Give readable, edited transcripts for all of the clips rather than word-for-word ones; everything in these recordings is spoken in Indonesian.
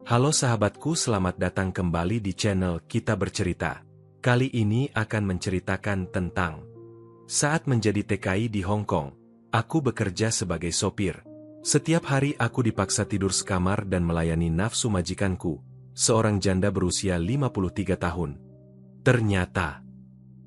Halo sahabatku, selamat datang kembali di channel Kita Bercerita. Kali ini akan menceritakan tentang saat menjadi TKI di Hong Kong. Aku bekerja sebagai sopir. Setiap hari aku dipaksa tidur sekamar dan melayani nafsu majikanku, seorang janda berusia 53 tahun. Ternyata,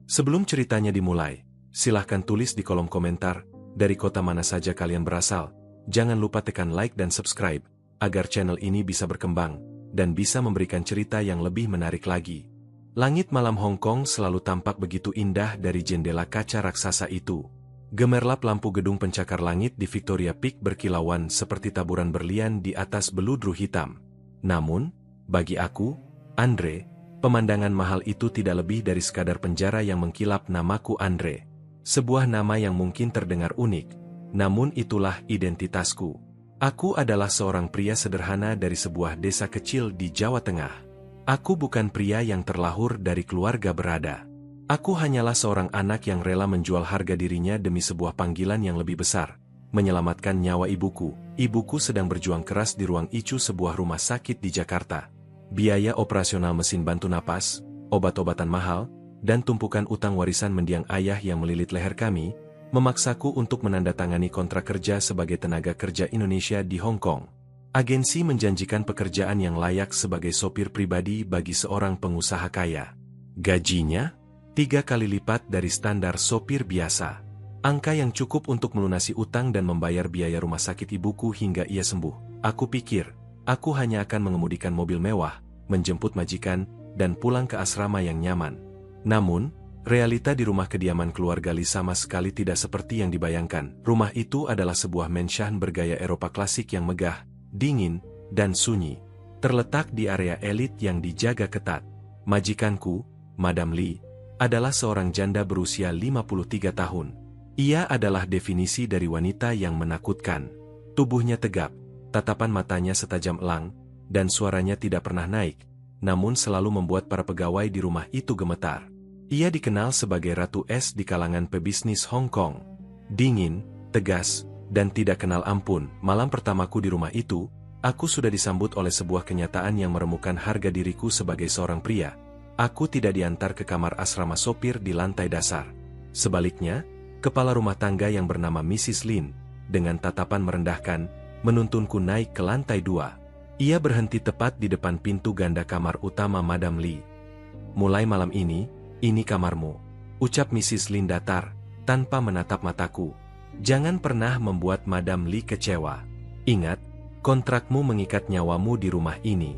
sebelum ceritanya dimulai, silahkan tulis di kolom komentar, dari kota mana saja kalian berasal. Jangan lupa tekan like dan subscribe, agar channel ini bisa berkembang, dan bisa memberikan cerita yang lebih menarik lagi. Langit malam Hong Kong selalu tampak begitu indah dari jendela kaca raksasa itu. Gemerlap lampu gedung pencakar langit di Victoria Peak berkilauan seperti taburan berlian di atas beludru hitam. Namun, bagi aku, Andre, pemandangan mahal itu tidak lebih dari sekadar penjara yang mengkilap. Namaku Andre. Sebuah nama yang mungkin terdengar unik, namun itulah identitasku. Aku adalah seorang pria sederhana dari sebuah desa kecil di Jawa Tengah. Aku bukan pria yang terlahur dari keluarga berada. Aku hanyalah seorang anak yang rela menjual harga dirinya demi sebuah panggilan yang lebih besar, menyelamatkan nyawa ibuku. Ibuku sedang berjuang keras di ruang ICU sebuah rumah sakit di Jakarta. Biaya operasional mesin bantu napas, obat-obatan mahal, dan tumpukan utang warisan mendiang ayah yang melilit leher kami, memaksaku untuk menandatangani kontrak kerja sebagai tenaga kerja Indonesia di Hong Kong. Agensi menjanjikan pekerjaan yang layak sebagai sopir pribadi bagi seorang pengusaha kaya. Gajinya 3 kali lipat dari standar sopir biasa. Angka yang cukup untuk melunasi utang dan membayar biaya rumah sakit ibuku hingga ia sembuh. Aku pikir, aku hanya akan mengemudikan mobil mewah, menjemput majikan, dan pulang ke asrama yang nyaman. Namun, realita di rumah kediaman keluarga Lee sama sekali tidak seperti yang dibayangkan. Rumah itu adalah sebuah mansion bergaya Eropa klasik yang megah, dingin, dan sunyi. Terletak di area elit yang dijaga ketat. Majikanku, Madam Lee, adalah seorang janda berusia 53 tahun. Ia adalah definisi dari wanita yang menakutkan. Tubuhnya tegap, tatapan matanya setajam elang, dan suaranya tidak pernah naik, namun selalu membuat para pegawai di rumah itu gemetar. Ia dikenal sebagai Ratu Es di kalangan pebisnis Hong Kong. Dingin, tegas, dan tidak kenal ampun. Malam pertamaku di rumah itu, aku sudah disambut oleh sebuah kenyataan yang meremukkan harga diriku sebagai seorang pria. Aku tidak diantar ke kamar asrama sopir di lantai dasar. Sebaliknya, kepala rumah tangga yang bernama Mrs. Lin, dengan tatapan merendahkan, menuntunku naik ke lantai 2. Ia berhenti tepat di depan pintu ganda kamar utama Madam Lee. "Mulai malam ini kamarmu," ucap Mrs. Lin datar, tanpa menatap mataku. "Jangan pernah membuat Madam Lee kecewa. Ingat, kontrakmu mengikat nyawamu di rumah ini."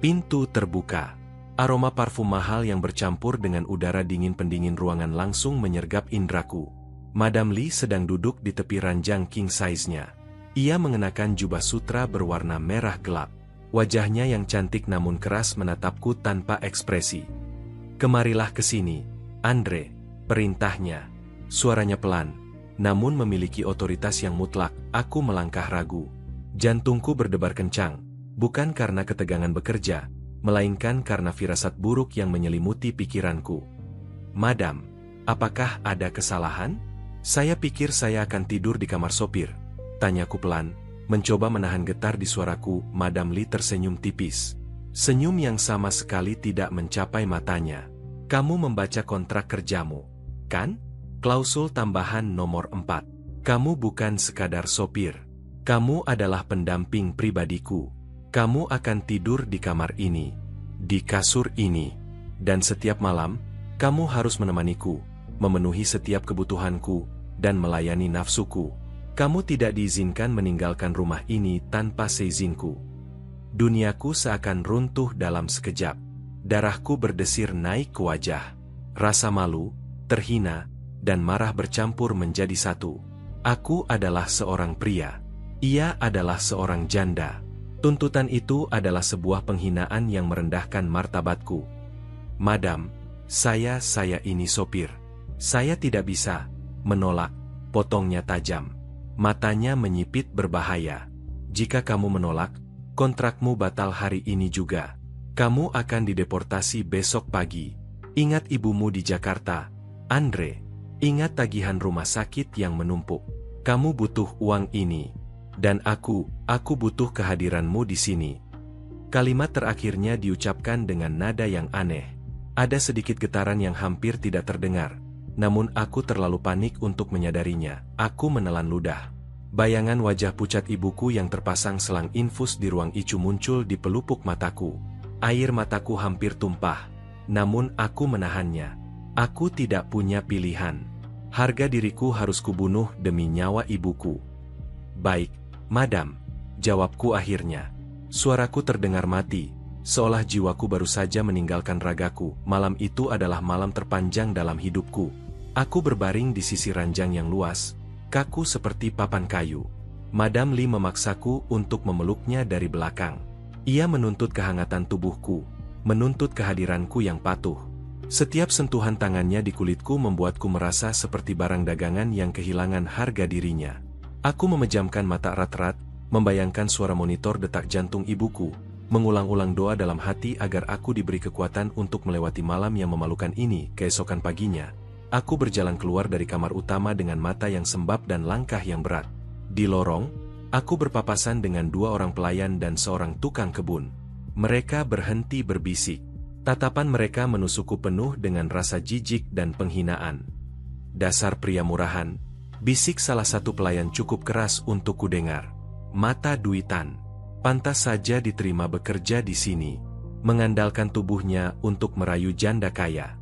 Pintu terbuka. Aroma parfum mahal yang bercampur dengan udara dingin pendingin ruangan langsung menyergap indraku. Madam Lee sedang duduk di tepi ranjang king size-nya. Ia mengenakan jubah sutra berwarna merah gelap. Wajahnya yang cantik namun keras menatapku tanpa ekspresi. "Kemarilah ke sini, Andre," perintahnya. Suaranya pelan, namun memiliki otoritas yang mutlak. Aku melangkah ragu. Jantungku berdebar kencang, bukan karena ketegangan bekerja, melainkan karena firasat buruk yang menyelimuti pikiranku. "Madam, apakah ada kesalahan? Saya pikir saya akan tidur di kamar sopir," tanyaku pelan, mencoba menahan getar di suaraku. Madam Lee tersenyum tipis. Senyum yang sama sekali tidak mencapai matanya. "Kamu membaca kontrak kerjamu, kan? Klausul tambahan nomor 4. Kamu bukan sekadar sopir. Kamu adalah pendamping pribadiku. Kamu akan tidur di kamar ini, di kasur ini, dan setiap malam, kamu harus menemaniku, memenuhi setiap kebutuhanku, dan melayani nafsuku. Kamu tidak diizinkan meninggalkan rumah ini tanpa seizinku." Duniaku seakan runtuh dalam sekejap. Darahku berdesir naik ke wajah. Rasa malu, terhina, dan marah bercampur menjadi satu. Aku adalah seorang pria. Ia adalah seorang janda. Tuntutan itu adalah sebuah penghinaan yang merendahkan martabatku. "Madam, saya ini sopir. Saya tidak bisa menolak," potongnya tajam. Matanya menyipit berbahaya. "Jika kamu menolak, kontrakmu batal hari ini juga. Kamu akan dideportasi besok pagi. Ingat ibumu di Jakarta, Andre. Ingat tagihan rumah sakit yang menumpuk. Kamu butuh uang ini. Dan aku butuh kehadiranmu di sini." Kalimat terakhirnya diucapkan dengan nada yang aneh. Ada sedikit getaran yang hampir tidak terdengar. Namun aku terlalu panik untuk menyadarinya. Aku menelan ludah. Bayangan wajah pucat ibuku yang terpasang selang infus di ruang ICU muncul di pelupuk mataku. Air mataku hampir tumpah. Namun aku menahannya. Aku tidak punya pilihan. Harga diriku harus kubunuh demi nyawa ibuku. Baik, Madam, jawabku akhirnya. Suaraku terdengar mati, seolah jiwaku baru saja meninggalkan ragaku. Malam itu adalah malam terpanjang dalam hidupku. Aku berbaring di sisi ranjang yang luas, kaku seperti papan kayu. Madam Lee memaksaku untuk memeluknya dari belakang. Ia menuntut kehangatan tubuhku, menuntut kehadiranku yang patuh. Setiap sentuhan tangannya di kulitku membuatku merasa seperti barang dagangan yang kehilangan harga dirinya. Aku memejamkan mata erat-erat, membayangkan suara monitor detak jantung ibuku, mengulang-ulang doa dalam hati agar aku diberi kekuatan untuk melewati malam yang memalukan ini. Keesokan paginya, aku berjalan keluar dari kamar utama dengan mata yang sembab dan langkah yang berat. Di lorong, aku berpapasan dengan 2 orang pelayan dan seorang tukang kebun. Mereka berhenti berbisik. Tatapan mereka menusukku penuh dengan rasa jijik dan penghinaan. "Dasar pria murahan," bisik salah satu pelayan cukup keras untuk kudengar. "Mata duitan. Pantas saja diterima bekerja di sini. Mengandalkan tubuhnya untuk merayu janda kaya."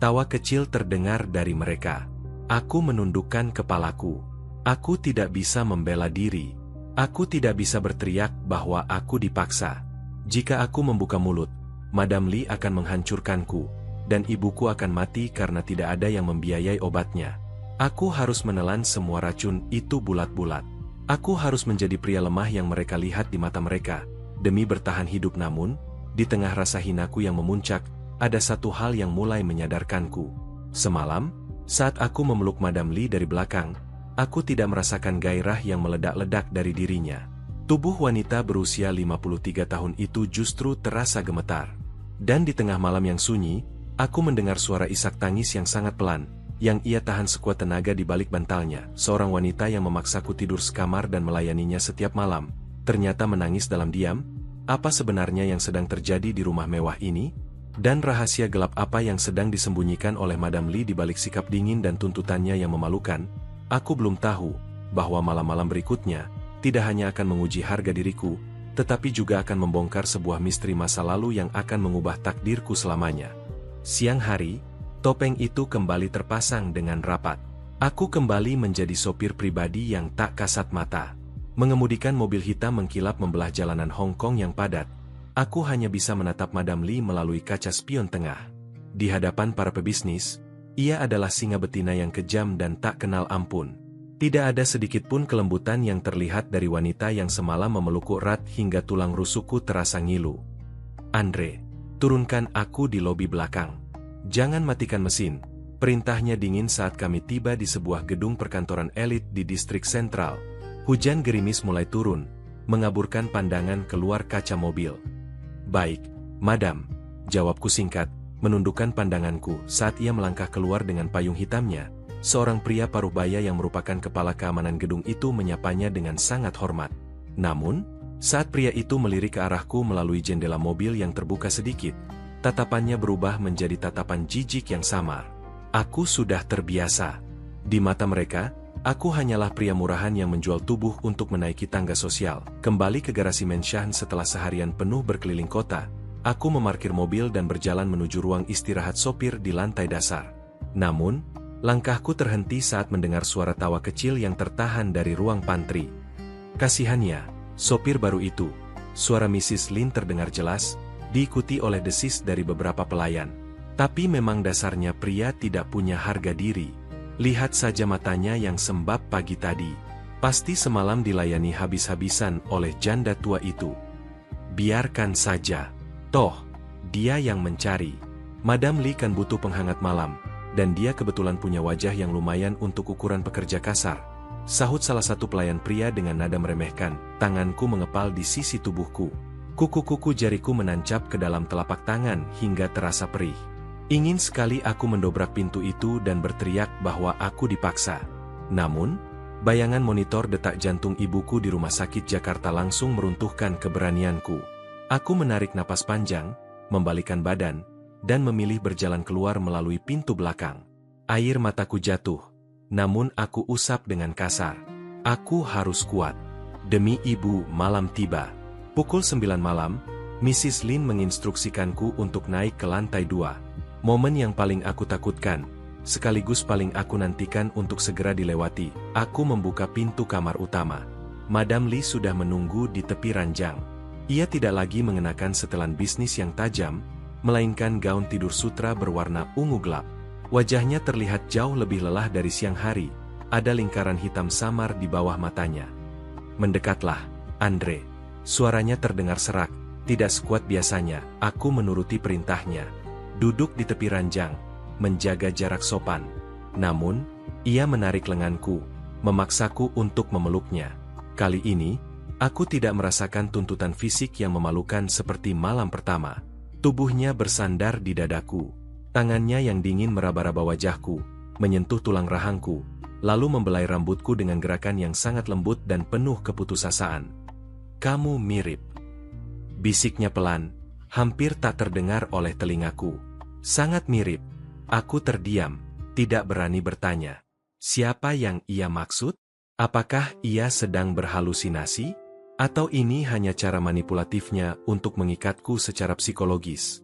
Tawa kecil terdengar dari mereka. Aku menundukkan kepalaku. Aku tidak bisa membela diri. Aku tidak bisa berteriak bahwa aku dipaksa. Jika aku membuka mulut, Madam Lee akan menghancurkanku, dan ibuku akan mati karena tidak ada yang membiayai obatnya. Aku harus menelan semua racun itu bulat-bulat. Aku harus menjadi pria lemah yang mereka lihat di mata mereka, demi bertahan hidup. Namun, di tengah rasa hinaku yang memuncak, ada satu hal yang mulai menyadarkanku. Semalam, saat aku memeluk Madam Lee dari belakang, aku tidak merasakan gairah yang meledak-ledak dari dirinya. Tubuh wanita berusia 53 tahun itu justru terasa gemetar. Dan di tengah malam yang sunyi, aku mendengar suara isak tangis yang sangat pelan, yang ia tahan sekuat tenaga di balik bantalnya. Seorang wanita yang memaksaku tidur sekamar dan melayaninya setiap malam, ternyata menangis dalam diam. Apa sebenarnya yang sedang terjadi di rumah mewah ini? Dan rahasia gelap apa yang sedang disembunyikan oleh Madam Lee di balik sikap dingin dan tuntutannya yang memalukan? Aku belum tahu bahwa malam-malam berikutnya tidak hanya akan menguji harga diriku, tetapi juga akan membongkar sebuah misteri masa lalu yang akan mengubah takdirku selamanya. Siang hari, topeng itu kembali terpasang dengan rapat. Aku kembali menjadi sopir pribadi yang tak kasat mata. Mengemudikan mobil hitam mengkilap membelah jalanan Hong Kong yang padat. Aku hanya bisa menatap Madam Lee melalui kaca spion tengah. Di hadapan para pebisnis, ia adalah singa betina yang kejam dan tak kenal ampun. Tidak ada sedikit pun kelembutan yang terlihat dari wanita yang semalam memelukku erat hingga tulang rusukku terasa ngilu. "Andre, turunkan aku di lobi belakang. Jangan matikan mesin," perintahnya dingin saat kami tiba di sebuah gedung perkantoran elit di distrik sentral. Hujan gerimis mulai turun, mengaburkan pandangan keluar kaca mobil. "Baik, Madam," jawabku singkat, menundukkan pandanganku saat ia melangkah keluar dengan payung hitamnya. Seorang pria paruh baya yang merupakan kepala keamanan gedung itu menyapanya dengan sangat hormat. Namun, saat pria itu melirik ke arahku melalui jendela mobil yang terbuka sedikit, tatapannya berubah menjadi tatapan jijik yang samar. Aku sudah terbiasa. Di mata mereka, aku hanyalah pria murahan yang menjual tubuh untuk menaiki tangga sosial. Kembali ke garasi Menshan setelah seharian penuh berkeliling kota, aku memarkir mobil dan berjalan menuju ruang istirahat sopir di lantai dasar. Namun, langkahku terhenti saat mendengar suara tawa kecil yang tertahan dari ruang pantry. Kasihannya, sopir baru itu, suara Mrs. Lin terdengar jelas, diikuti oleh desis dari beberapa pelayan. Tapi memang dasarnya pria tidak punya harga diri. Lihat saja matanya yang sembab pagi tadi. Pasti semalam dilayani habis-habisan oleh janda tua itu. Biarkan saja. Toh, dia yang mencari. Madam Lee kan butuh penghangat malam, dan dia kebetulan punya wajah yang lumayan untuk ukuran pekerja kasar. Sahut salah satu pelayan pria dengan nada meremehkan. Tanganku mengepal di sisi tubuhku. Kuku-kuku jariku menancap ke dalam telapak tangan hingga terasa perih. Ingin sekali aku mendobrak pintu itu dan berteriak bahwa aku dipaksa. Namun, bayangan monitor detak jantung ibuku di rumah sakit Jakarta langsung meruntuhkan keberanianku. Aku menarik napas panjang, membalikkan badan, dan memilih berjalan keluar melalui pintu belakang. Air mataku jatuh, namun aku usap dengan kasar. Aku harus kuat. Demi ibu, malam tiba. Pukul 9 malam, Mrs. Lin menginstruksikanku untuk naik ke lantai 2. Momen yang paling aku takutkan, sekaligus paling aku nantikan untuk segera dilewati. Aku membuka pintu kamar utama. Madam Li sudah menunggu di tepi ranjang. Ia tidak lagi mengenakan setelan bisnis yang tajam, melainkan gaun tidur sutra berwarna ungu gelap. Wajahnya terlihat jauh lebih lelah dari siang hari, ada lingkaran hitam samar di bawah matanya. "Mendekatlah, Andre." Suaranya terdengar serak, tidak sekuat biasanya. Aku menuruti perintahnya. Duduk di tepi ranjang, menjaga jarak sopan. Namun, ia menarik lenganku, memaksaku untuk memeluknya. Kali ini, aku tidak merasakan tuntutan fisik yang memalukan seperti malam pertama. Tubuhnya bersandar di dadaku. Tangannya yang dingin meraba-raba wajahku, menyentuh tulang rahangku, lalu membelai rambutku dengan gerakan yang sangat lembut dan penuh keputusasaan. "Kamu mirip," bisiknya pelan, hampir tak terdengar oleh telingaku. "Sangat mirip." Aku terdiam, tidak berani bertanya. Siapa yang ia maksud? Apakah ia sedang berhalusinasi? Atau ini hanya cara manipulatifnya untuk mengikatku secara psikologis?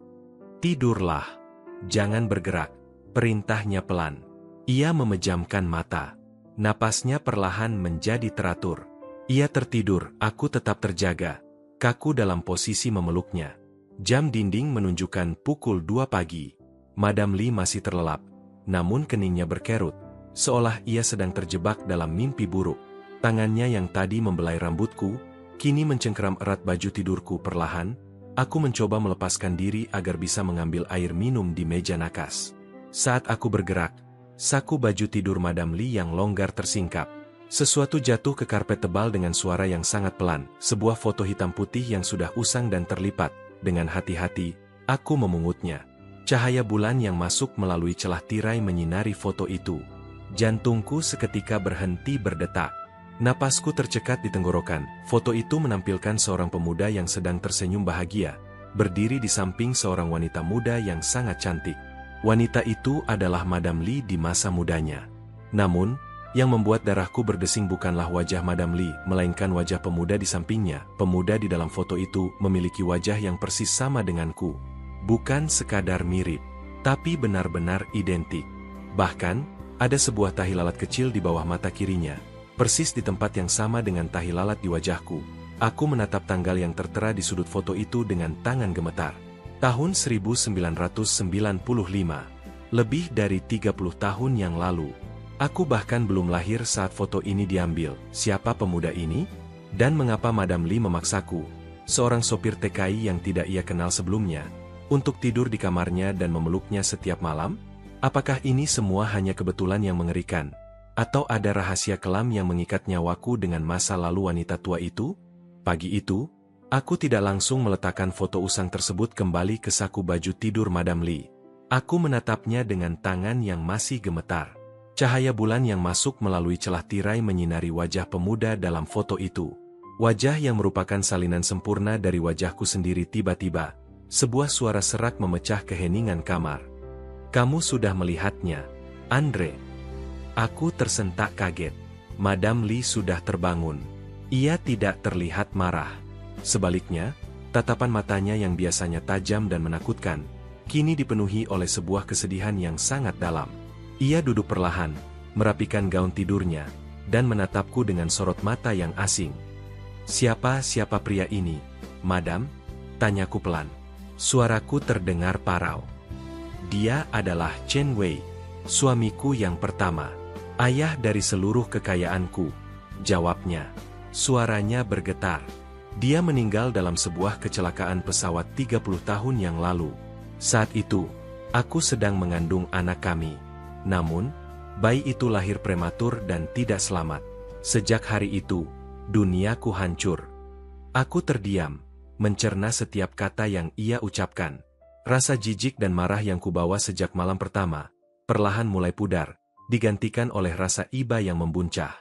"Tidurlah. Jangan bergerak," perintahnya pelan. Ia memejamkan mata. Napasnya perlahan menjadi teratur. Ia tertidur, aku tetap terjaga. Kaku dalam posisi memeluknya. Jam dinding menunjukkan pukul 2 pagi. Madam Li masih terlelap, namun keningnya berkerut, seolah ia sedang terjebak dalam mimpi buruk. Tangannya yang tadi membelai rambutku, kini mencengkeram erat baju tidurku perlahan. Aku mencoba melepaskan diri agar bisa mengambil air minum di meja nakas. Saat aku bergerak, saku baju tidur Madam Li yang longgar tersingkap. Sesuatu jatuh ke karpet tebal dengan suara yang sangat pelan. Sebuah foto hitam putih yang sudah usang dan terlipat. Dengan hati-hati, aku memungutnya. Cahaya bulan yang masuk melalui celah tirai menyinari foto itu. Jantungku seketika berhenti berdetak. Napasku tercekat di tenggorokan. Foto itu menampilkan seorang pemuda yang sedang tersenyum bahagia, berdiri di samping seorang wanita muda yang sangat cantik. Wanita itu adalah Madam Li di masa mudanya. Namun, yang membuat darahku berdesing bukanlah wajah Madam Li, melainkan wajah pemuda di sampingnya. Pemuda di dalam foto itu memiliki wajah yang persis sama denganku. Bukan sekadar mirip, tapi benar-benar identik. Bahkan, ada sebuah tahi lalat kecil di bawah mata kirinya, persis di tempat yang sama dengan tahi lalat di wajahku. Aku menatap tanggal yang tertera di sudut foto itu dengan tangan gemetar. Tahun 1995, lebih dari 30 tahun yang lalu. Aku bahkan belum lahir saat foto ini diambil. Siapa pemuda ini? Dan mengapa Madam Li memaksaku, seorang sopir TKI yang tidak ia kenal sebelumnya, untuk tidur di kamarnya dan memeluknya setiap malam? Apakah ini semua hanya kebetulan yang mengerikan? Atau ada rahasia kelam yang mengikat nyawaku dengan masa lalu wanita tua itu? Pagi itu, aku tidak langsung meletakkan foto usang tersebut kembali ke saku baju tidur Madam Li. Aku menatapnya dengan tangan yang masih gemetar. Cahaya bulan yang masuk melalui celah tirai menyinari wajah pemuda dalam foto itu. Wajah yang merupakan salinan sempurna dari wajahku sendiri. Tiba-tiba, sebuah suara serak memecah keheningan kamar. "Kamu sudah melihatnya, Andre?" Aku tersentak kaget. Madam Li sudah terbangun. Ia tidak terlihat marah. Sebaliknya, tatapan matanya yang biasanya tajam dan menakutkan, kini dipenuhi oleh sebuah kesedihan yang sangat dalam. Ia duduk perlahan, merapikan gaun tidurnya, dan menatapku dengan sorot mata yang asing. Siapa pria ini, Madam?" Tanyaku pelan. Suaraku terdengar parau. "Dia adalah Chen Wei, suamiku yang pertama. Ayah dari seluruh kekayaanku," jawabnya. Suaranya bergetar. "Dia meninggal dalam sebuah kecelakaan pesawat 30 tahun yang lalu. Saat itu, aku sedang mengandung anak kami. Namun, bayi itu lahir prematur dan tidak selamat. Sejak hari itu, duniaku hancur." Aku terdiam, mencerna setiap kata yang ia ucapkan. Rasa jijik dan marah yang kubawa sejak malam pertama, perlahan mulai pudar, digantikan oleh rasa iba yang membuncah.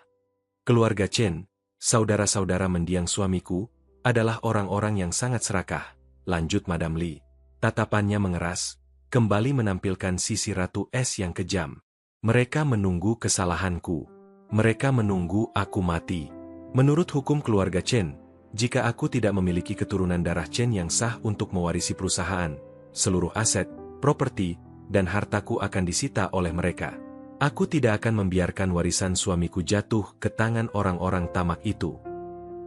Keluarga Chen, saudara-saudara mendiang suamiku, adalah orang-orang yang sangat serakah, lanjut Madam Li. Tatapannya mengeras, kembali menampilkan sisi Ratu Es yang kejam. Mereka menunggu kesalahanku. Mereka menunggu aku mati. Menurut hukum keluarga Chen, jika aku tidak memiliki keturunan darah Chen yang sah untuk mewarisi perusahaan, seluruh aset, properti, dan hartaku akan disita oleh mereka. Aku tidak akan membiarkan warisan suamiku jatuh ke tangan orang-orang tamak itu.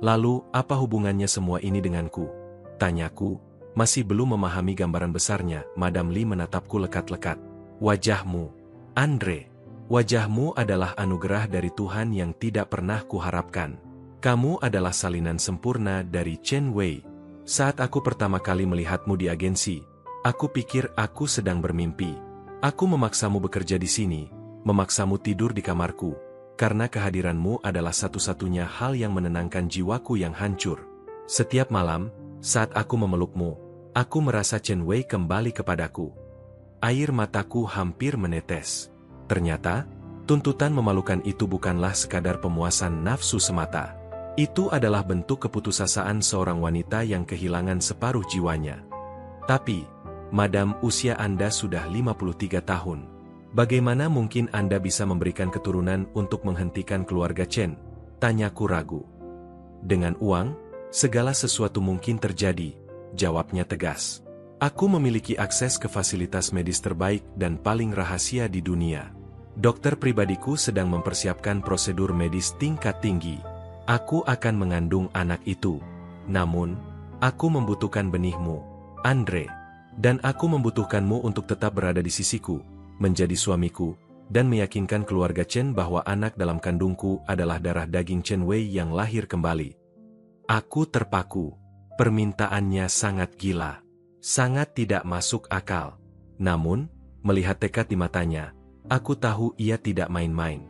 Lalu, apa hubungannya semua ini denganku? Tanyaku, masih belum memahami gambaran besarnya. Madam Li menatapku lekat-lekat. Wajahmu, Andre. Wajahmu adalah anugerah dari Tuhan yang tidak pernah kuharapkan. Kamu adalah salinan sempurna dari Chen Wei. Saat aku pertama kali melihatmu di agensi, aku pikir aku sedang bermimpi. Aku memaksamu bekerja di sini, memaksamu tidur di kamarku, karena kehadiranmu adalah satu-satunya hal yang menenangkan jiwaku yang hancur. Setiap malam, saat aku memelukmu, aku merasa Chen Wei kembali kepadaku. Air mataku hampir menetes. Ternyata, tuntutan memalukan itu bukanlah sekadar pemuasan nafsu semata. Itu adalah bentuk keputusasaan seorang wanita yang kehilangan separuh jiwanya. Tapi, Madam, usia Anda sudah 53 tahun. Bagaimana mungkin Anda bisa memberikan keturunan untuk menghentikan keluarga Chen? Tanyaku ragu. Dengan uang, segala sesuatu mungkin terjadi, jawabnya tegas. Aku memiliki akses ke fasilitas medis terbaik dan paling rahasia di dunia. Dokter pribadiku sedang mempersiapkan prosedur medis tingkat tinggi. Aku akan mengandung anak itu. Namun, aku membutuhkan benihmu, Andre. Dan aku membutuhkanmu untuk tetap berada di sisiku, menjadi suamiku, dan meyakinkan keluarga Chen bahwa anak dalam kandungku adalah darah daging Chen Wei yang lahir kembali. Aku terpaku. Permintaannya sangat gila. Sangat tidak masuk akal. Namun, melihat tekad di matanya, aku tahu ia tidak main-main.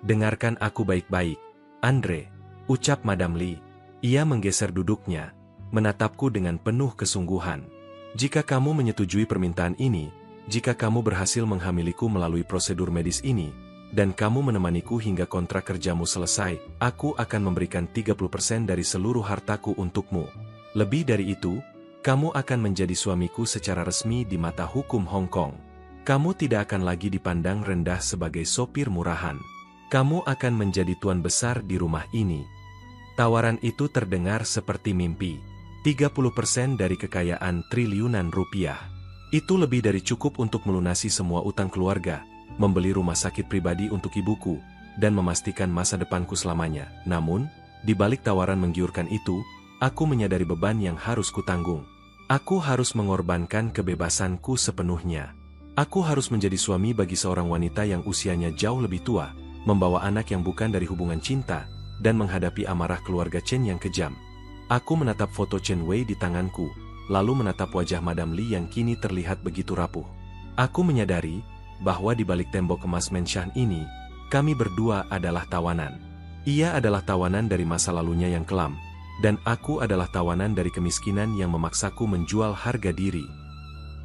Dengarkan aku baik-baik, Andre, ucap Madam Li. Ia menggeser duduknya, menatapku dengan penuh kesungguhan. Jika kamu menyetujui permintaan ini, jika kamu berhasil menghamiliku melalui prosedur medis ini, dan kamu menemaniku hingga kontrak kerjamu selesai, aku akan memberikan 30% dari seluruh hartaku untukmu. Lebih dari itu, kamu akan menjadi suamiku secara resmi di mata hukum Hong Kong. Kamu tidak akan lagi dipandang rendah sebagai sopir murahan. Kamu akan menjadi tuan besar di rumah ini. Tawaran itu terdengar seperti mimpi. 30% dari kekayaan triliunan rupiah. Itu lebih dari cukup untuk melunasi semua utang keluarga, membeli rumah sakit pribadi untuk ibuku, dan memastikan masa depanku selamanya. Namun, di balik tawaran menggiurkan itu, aku menyadari beban yang harus kutanggung. Aku harus mengorbankan kebebasanku sepenuhnya. Aku harus menjadi suami bagi seorang wanita yang usianya jauh lebih tua, membawa anak yang bukan dari hubungan cinta, dan menghadapi amarah keluarga Chen yang kejam. Aku menatap foto Chen Wei di tanganku, lalu menatap wajah Madam Li yang kini terlihat begitu rapuh. Aku menyadari bahwa di balik tembok emas Menshan ini, kami berdua adalah tawanan. Ia adalah tawanan dari masa lalunya yang kelam, dan aku adalah tawanan dari kemiskinan yang memaksaku menjual harga diri.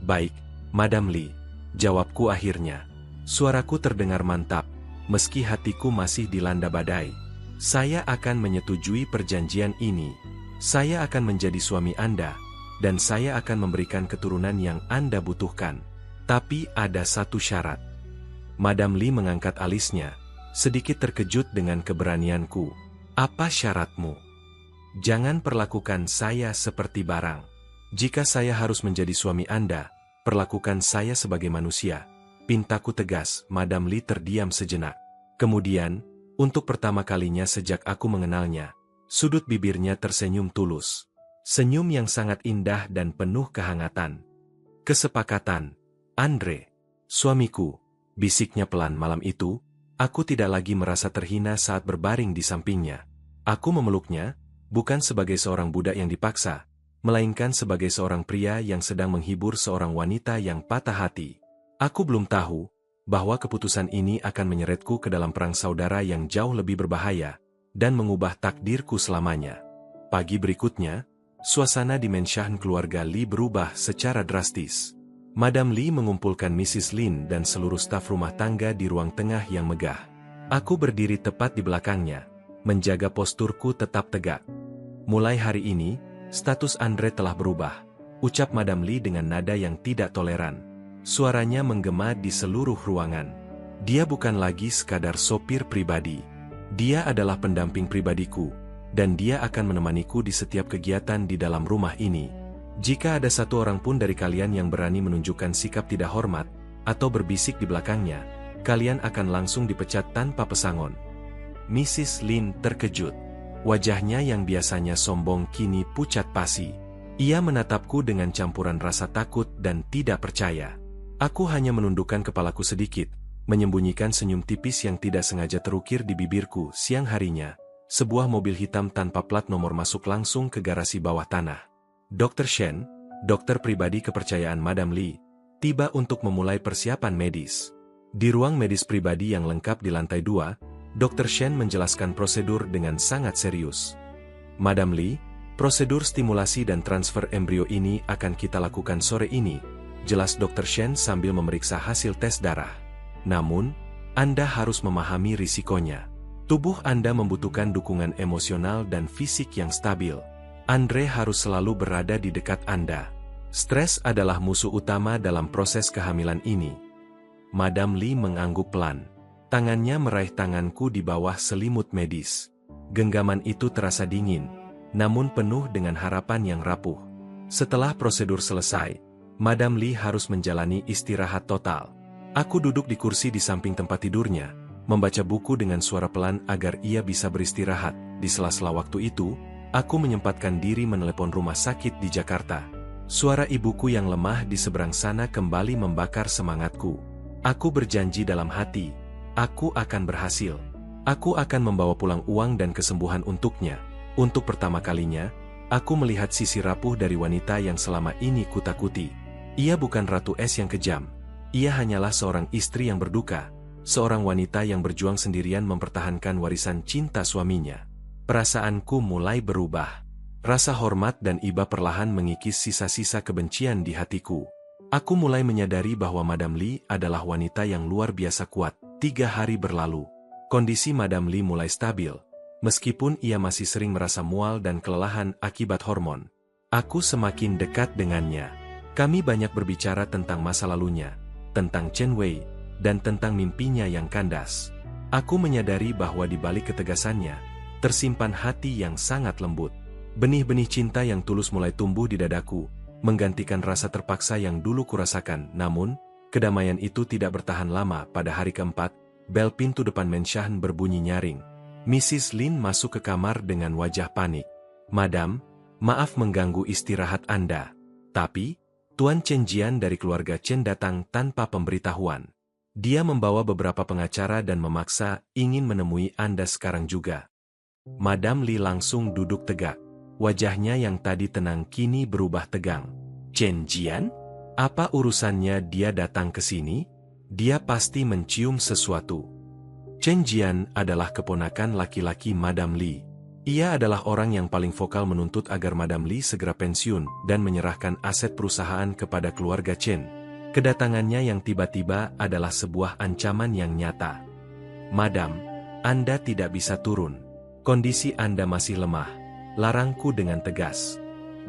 Baik, Madam Li, jawabku akhirnya. Suaraku terdengar mantap, meski hatiku masih dilanda badai. Saya akan menyetujui perjanjian ini. Saya akan menjadi suami Anda, dan saya akan memberikan keturunan yang Anda butuhkan. Tapi ada satu syarat. Madam Li mengangkat alisnya, sedikit terkejut dengan keberanianku. Apa syaratmu? Jangan perlakukan saya seperti barang. Jika saya harus menjadi suami Anda, perlakukan saya sebagai manusia. Pintaku tegas. Madam Li terdiam sejenak. Kemudian, untuk pertama kalinya sejak aku mengenalnya, sudut bibirnya tersenyum tulus. Senyum yang sangat indah dan penuh kehangatan. Kesepakatan, Andre, suamiku, bisiknya pelan. Malam itu, aku tidak lagi merasa terhina saat berbaring di sampingnya. Aku memeluknya, bukan sebagai seorang budak yang dipaksa, melainkan sebagai seorang pria yang sedang menghibur seorang wanita yang patah hati. Aku belum tahu bahwa keputusan ini akan menyeretku ke dalam perang saudara yang jauh lebih berbahaya, dan mengubah takdirku selamanya. Pagi berikutnya, suasana di Menshan keluarga Li berubah secara drastis. Madam Li mengumpulkan Mrs. Lin dan seluruh staf rumah tangga di ruang tengah yang megah. Aku berdiri tepat di belakangnya, menjaga posturku tetap tegak. Mulai hari ini, status Andre telah berubah, ucap Madam Lee dengan nada yang tidak toleran. Suaranya menggema di seluruh ruangan. Dia bukan lagi sekadar sopir pribadi. Dia adalah pendamping pribadiku, dan dia akan menemaniku di setiap kegiatan di dalam rumah ini. Jika ada satu orang pun dari kalian yang berani menunjukkan sikap tidak hormat, atau berbisik di belakangnya, kalian akan langsung dipecat tanpa pesangon. Mrs. Lin terkejut. Wajahnya yang biasanya sombong kini pucat pasi. Ia menatapku dengan campuran rasa takut dan tidak percaya. Aku hanya menundukkan kepalaku sedikit, menyembunyikan senyum tipis yang tidak sengaja terukir di bibirku. Siang harinya, sebuah mobil hitam tanpa plat nomor masuk langsung ke garasi bawah tanah. Dr. Shen, dokter pribadi kepercayaan Madam Lee, tiba untuk memulai persiapan medis. Di ruang medis pribadi yang lengkap di lantai 2, Dr. Shen menjelaskan prosedur dengan sangat serius. Madam Lee, prosedur stimulasi dan transfer embrio ini akan kita lakukan sore ini, jelas Dr. Shen sambil memeriksa hasil tes darah. Namun, Anda harus memahami risikonya. Tubuh Anda membutuhkan dukungan emosional dan fisik yang stabil. Andre harus selalu berada di dekat Anda. Stres adalah musuh utama dalam proses kehamilan ini. Madam Lee mengangguk pelan. Tangannya meraih tanganku di bawah selimut medis. Genggaman itu terasa dingin, namun penuh dengan harapan yang rapuh. Setelah prosedur selesai, Madam Lee harus menjalani istirahat total. Aku duduk di kursi di samping tempat tidurnya, membaca buku dengan suara pelan agar ia bisa beristirahat. Di sela-sela waktu itu, aku menyempatkan diri menelepon rumah sakit di Jakarta. Suara ibuku yang lemah di seberang sana kembali membakar semangatku. Aku berjanji dalam hati, aku akan berhasil. Aku akan membawa pulang uang dan kesembuhan untuknya. Untuk pertama kalinya, aku melihat sisi rapuh dari wanita yang selama ini kutakuti. Ia bukan Ratu Es yang kejam. Ia hanyalah seorang istri yang berduka, seorang wanita yang berjuang sendirian mempertahankan warisan cinta suaminya. Perasaanku mulai berubah. Rasa hormat dan iba perlahan mengikis sisa-sisa kebencian di hatiku. Aku mulai menyadari bahwa Madam Lee adalah wanita yang luar biasa kuat. 3 hari berlalu. Kondisi Madam Lee mulai stabil, meskipun ia masih sering merasa mual dan kelelahan akibat hormon. Aku semakin dekat dengannya. Kami banyak berbicara tentang masa lalunya, tentang Chen Wei, dan tentang mimpinya yang kandas. Aku menyadari bahwa di balik ketegasannya, tersimpan hati yang sangat lembut. Benih-benih cinta yang tulus mulai tumbuh di dadaku, menggantikan rasa terpaksa yang dulu kurasakan. Namun, kedamaian itu tidak bertahan lama. Pada hari keempat, bel pintu depan Menshan berbunyi nyaring. Mrs. Lin masuk ke kamar dengan wajah panik. "Madam, maaf mengganggu istirahat Anda. Tapi, Tuan Chen Jian dari keluarga Chen datang tanpa pemberitahuan. Dia membawa beberapa pengacara dan memaksa ingin menemui Anda sekarang juga." Madam Lee langsung duduk tegak. Wajahnya yang tadi tenang kini berubah tegang. "Chen Jian? Apa urusannya dia datang ke sini? Dia pasti mencium sesuatu." Chen Jian adalah keponakan laki-laki Madam Lee. Ia adalah orang yang paling vokal menuntut agar Madam Lee segera pensiun dan menyerahkan aset perusahaan kepada keluarga Chen. Kedatangannya yang tiba-tiba adalah sebuah ancaman yang nyata. "Madam, Anda tidak bisa turun. Kondisi Anda masih lemah," larangku dengan tegas.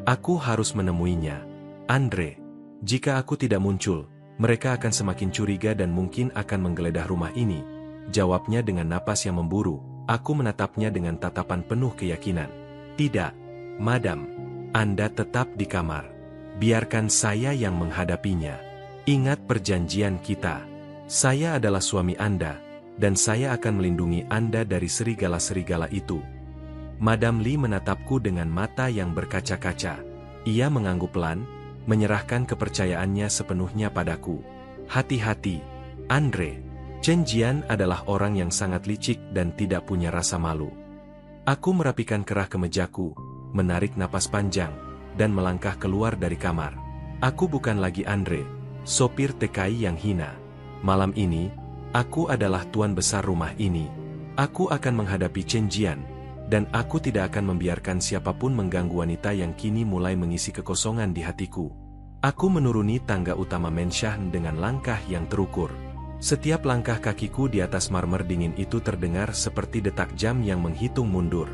"Aku harus menemuinya. Andre, jika aku tidak muncul, mereka akan semakin curiga dan mungkin akan menggeledah rumah ini," jawabnya dengan napas yang memburu. Aku menatapnya dengan tatapan penuh keyakinan. "Tidak, Madam. Anda tetap di kamar. Biarkan saya yang menghadapinya. Ingat perjanjian kita. Saya adalah suami Anda, dan saya akan melindungi Anda dari serigala-serigala itu." Madam Lee menatapku dengan mata yang berkaca-kaca. Ia mengangguk pelan, menyerahkan kepercayaannya sepenuhnya padaku. "Hati-hati, Andre. Chen Jian adalah orang yang sangat licik dan tidak punya rasa malu." Aku merapikan kerah kemejaku, menarik napas panjang, dan melangkah keluar dari kamar. Aku bukan lagi Andre, sopir TKI yang hina. Malam ini, aku adalah tuan besar rumah ini. Aku akan menghadapi Chen Jian, dan aku tidak akan membiarkan siapapun mengganggu wanita yang kini mulai mengisi kekosongan di hatiku. Aku menuruni tangga utama Menshan dengan langkah yang terukur. Setiap langkah kakiku di atas marmer dingin itu terdengar seperti detak jam yang menghitung mundur.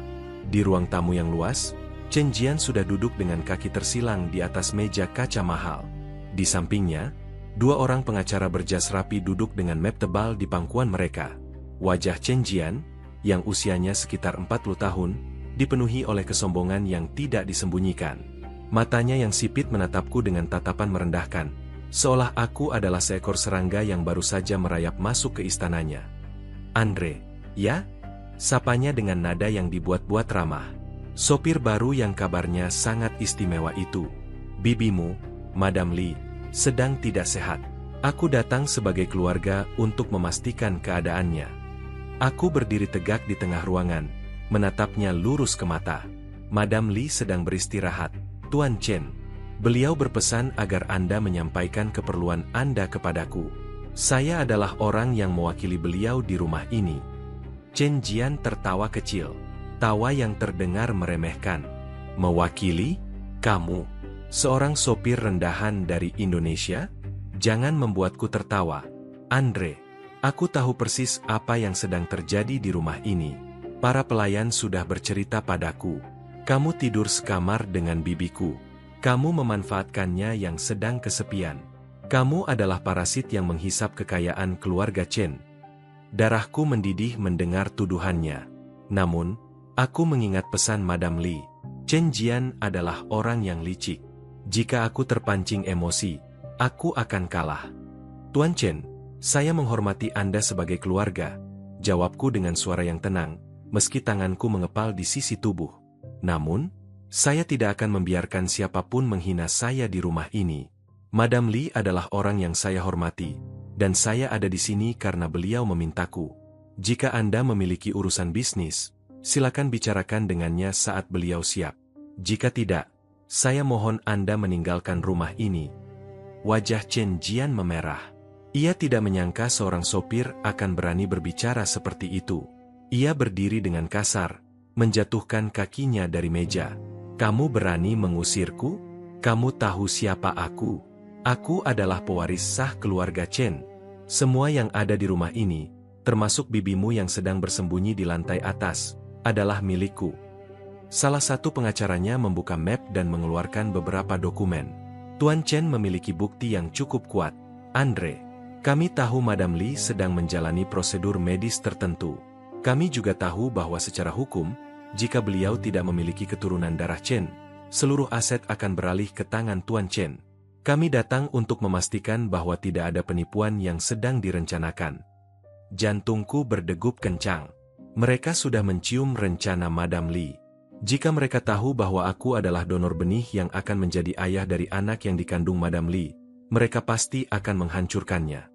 Di ruang tamu yang luas, Chen Jian sudah duduk dengan kaki tersilang di atas meja kaca mahal. Di sampingnya, dua orang pengacara berjas rapi duduk dengan map tebal di pangkuan mereka. Wajah Chen Jian, yang usianya sekitar 40 tahun, dipenuhi oleh kesombongan yang tidak disembunyikan. Matanya yang sipit menatapku dengan tatapan merendahkan, seolah aku adalah seekor serangga yang baru saja merayap masuk ke istananya. "Andre, ya?" Sapanya dengan nada yang dibuat-buat ramah. Sopir baru yang kabarnya sangat istimewa itu. "Bibimu, Madam Li, sedang tidak sehat. Aku datang sebagai keluarga untuk memastikan keadaannya." Aku berdiri tegak di tengah ruangan, menatapnya lurus ke mata. "Madam Li sedang beristirahat, Tuan Chen. Beliau berpesan agar Anda menyampaikan keperluan Anda kepadaku. Saya adalah orang yang mewakili beliau di rumah ini." Chen Jian tertawa kecil, tawa yang terdengar meremehkan. "Mewakili? Kamu? Seorang sopir rendahan dari Indonesia? Jangan membuatku tertawa, Andre. Aku tahu persis apa yang sedang terjadi di rumah ini. Para pelayan sudah bercerita padaku. Kamu tidur sekamar dengan bibiku. Kamu memanfaatkannya yang sedang kesepian. Kamu adalah parasit yang menghisap kekayaan keluarga Chen." Darahku mendidih mendengar tuduhannya. Namun, aku mengingat pesan Madam Li. Chen Jian adalah orang yang licik. Jika aku terpancing emosi, aku akan kalah. "Tuan Chen, saya menghormati Anda sebagai keluarga," jawabku dengan suara yang tenang, meski tanganku mengepal di sisi tubuh. "Namun, saya tidak akan membiarkan siapapun menghina saya di rumah ini. Madam Li adalah orang yang saya hormati, dan saya ada di sini karena beliau memintaku. Jika Anda memiliki urusan bisnis, silakan bicarakan dengannya saat beliau siap. Jika tidak, saya mohon Anda meninggalkan rumah ini." Wajah Chen Jian memerah. Ia tidak menyangka seorang sopir akan berani berbicara seperti itu. Ia berdiri dengan kasar, menjatuhkan kakinya dari meja. "Kamu berani mengusirku? Kamu tahu siapa aku? Aku adalah pewaris sah keluarga Chen. Semua yang ada di rumah ini, termasuk bibimu yang sedang bersembunyi di lantai atas, adalah milikku." Salah satu pengacaranya membuka map dan mengeluarkan beberapa dokumen. "Tuan Chen memiliki bukti yang cukup kuat, Andre. Kami tahu Madam Li sedang menjalani prosedur medis tertentu. Kami juga tahu bahwa secara hukum, jika beliau tidak memiliki keturunan darah Chen, seluruh aset akan beralih ke tangan Tuan Chen. Kami datang untuk memastikan bahwa tidak ada penipuan yang sedang direncanakan." Jantungku berdegup kencang. Mereka sudah mencium rencana Madam Li. Jika mereka tahu bahwa aku adalah donor benih yang akan menjadi ayah dari anak yang dikandung Madam Li, mereka pasti akan menghancurkannya.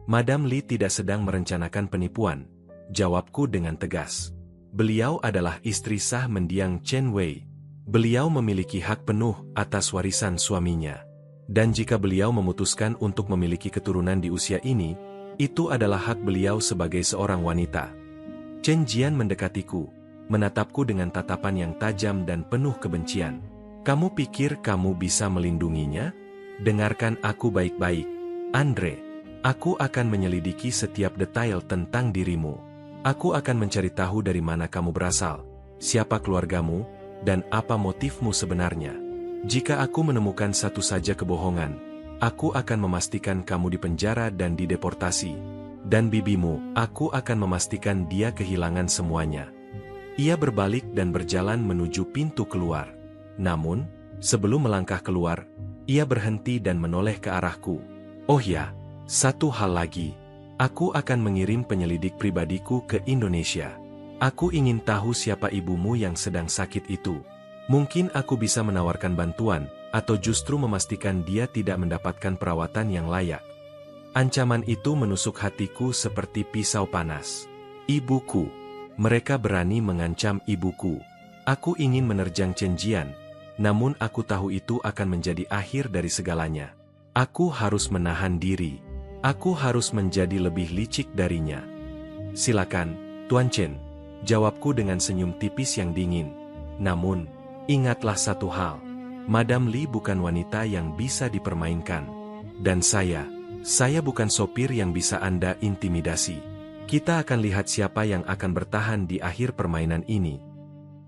"Madam Li tidak sedang merencanakan penipuan," jawabku dengan tegas. "Beliau adalah istri sah mendiang Chen Wei. Beliau memiliki hak penuh atas warisan suaminya. Dan jika beliau memutuskan untuk memiliki keturunan di usia ini, itu adalah hak beliau sebagai seorang wanita." Chen Jian mendekatiku, menatapku dengan tatapan yang tajam dan penuh kebencian. "Kamu pikir kamu bisa melindunginya? Dengarkan aku baik-baik, Andre. Aku akan menyelidiki setiap detail tentang dirimu. Aku akan mencari tahu dari mana kamu berasal, siapa keluargamu, dan apa motifmu sebenarnya. Jika aku menemukan satu saja kebohongan, aku akan memastikan kamu dipenjara dan dideportasi. Dan bibimu, aku akan memastikan dia kehilangan semuanya." Ia berbalik dan berjalan menuju pintu keluar. Namun, sebelum melangkah keluar, ia berhenti dan menoleh ke arahku. "Oh ya, satu hal lagi. Aku akan mengirim penyelidik pribadiku ke Indonesia. Aku ingin tahu siapa ibumu yang sedang sakit itu. Mungkin aku bisa menawarkan bantuan, atau justru memastikan dia tidak mendapatkan perawatan yang layak." Ancaman itu menusuk hatiku seperti pisau panas. Ibuku. Mereka berani mengancam ibuku. Aku ingin menerjang Chen Jian, namun aku tahu itu akan menjadi akhir dari segalanya. Aku harus menahan diri. Aku harus menjadi lebih licik darinya. "Silakan, Tuan Chen," jawabku dengan senyum tipis yang dingin. "Namun, ingatlah satu hal. Madam Li bukan wanita yang bisa dipermainkan. Dan saya bukan sopir yang bisa Anda intimidasi. Kita akan lihat siapa yang akan bertahan di akhir permainan ini."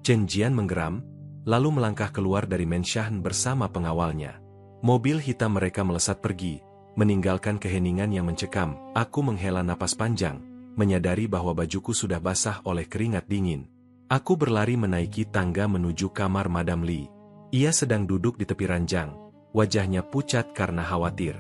Chen Jian menggeram, lalu melangkah keluar dari Mansion bersama pengawalnya. Mobil hitam mereka melesat pergi, meninggalkan keheningan yang mencekam. Aku menghela napas panjang, menyadari bahwa bajuku sudah basah oleh keringat dingin. Aku berlari menaiki tangga menuju kamar Madam Lee. Ia sedang duduk di tepi ranjang, wajahnya pucat karena khawatir.